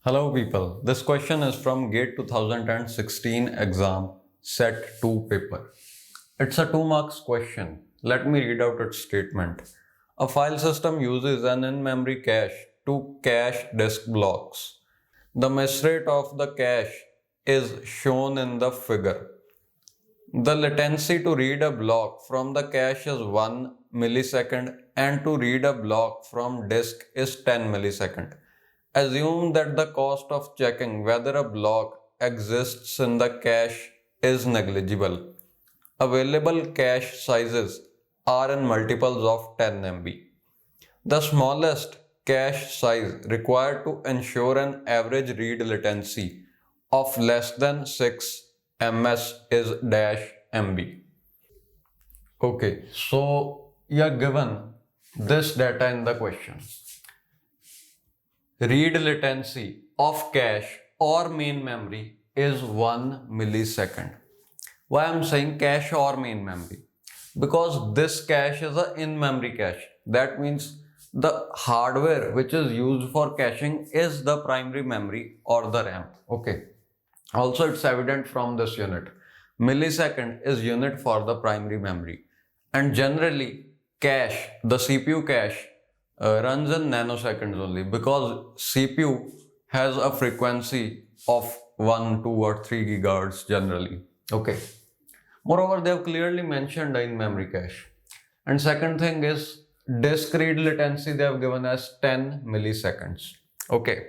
Hello people, this question is from GATE 2016 exam set 2 paper. It's a 2 marks question. Let me read out its statement. A file system uses an in-memory cache to cache disk blocks. The miss rate of the cache is shown in the figure. The latency to read a block from the cache is 1 millisecond and to read a block from disk is 10 millisecond. Assume that the cost of checking whether a block exists in the cache is negligible. Available cache sizes are in multiples of 10 MB. The smallest cache size required to ensure an average read latency of less than 6 ms is dash MB. Okay, so you are given this data in the question. Read latency of cache or main memory is 1 millisecond. Why I am saying cache or main memory? Because this cache is an in-memory cache. That means the hardware which is used for caching is the primary memory or the RAM. Okay. Also, it's evident from this unit. Millisecond is unit for the primary memory. And generally, cache, the CPU cache, runs in nanoseconds only because CPU has a frequency of 1, 2 or 3 gigahertz generally. Okay. Moreover, they have clearly mentioned in memory cache. And second thing is disk read latency they have given as 10 milliseconds. Okay.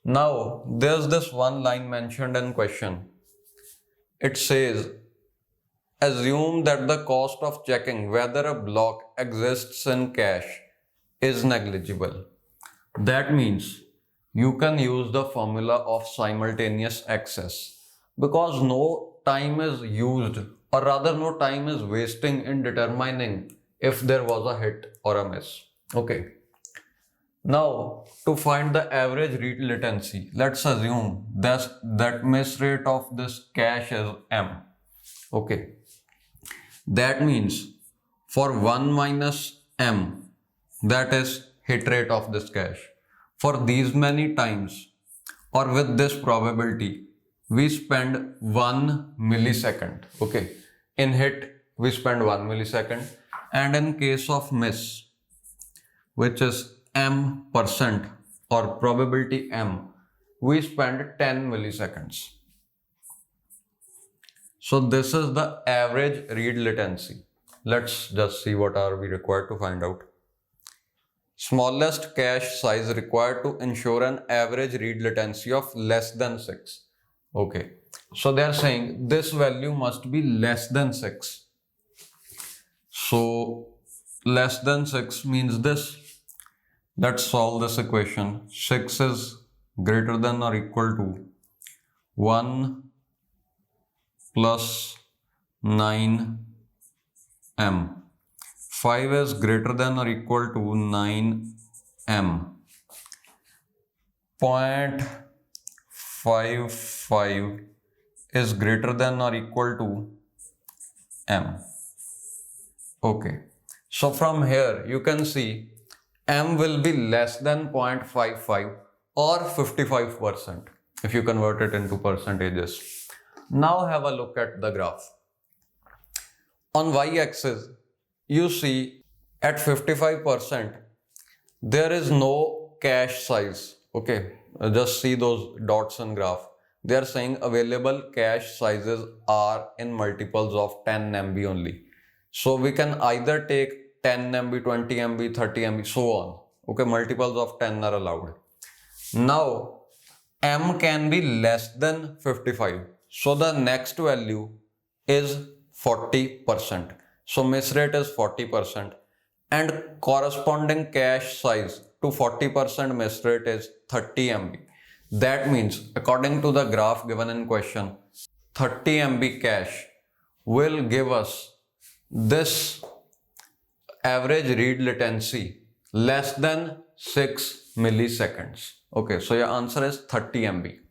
Now, there's this one line mentioned in question. It says, assume that the cost of checking whether a block exists in cache is negligible. That means you can use the formula of simultaneous access because no time is used, or rather no time is wasting in determining if there was a hit or a miss. Okay. Now, to find the average read latency, let's assume that miss rate of this cache is M. Okay. That means for 1 minus M, that is hit rate of this cache, for these many times or with this probability, we spend 1 millisecond. Okay. In hit, we spend 1 millisecond. And in case of miss, which is M% or probability M, we spend 10 milliseconds. So this is the average read latency. Let's just see what are we required to find out. Smallest cache size required to ensure an average read latency of less than 6. Okay. So they are saying this value must be less than 6. So less than 6 means this. Let's solve this equation. 6 is greater than or equal to 1 plus 9m. 5 is greater than or equal to 9m. 0.55 is greater than or equal to m. Okay. So from here you can see M will be less than 0.55 or 55% if you convert it into percentages. Now have a look at the graph. On y-axis, you see at 55% there is no cache size. Okay, just see those dots in graph. They are saying available cache sizes are in multiples of 10 MB only. So we can either take 10 MB, 20 MB, 30 MB, so on. Okay, multiples of 10 are allowed. Now, M can be less than 55. So the next value is 40%. So miss rate is 40% and corresponding cache size to 40% miss rate is 30 MB. That means according to the graph given in question, 30 MB cache will give us this average read latency less than 6 milliseconds. Okay, so your answer is 30 MB.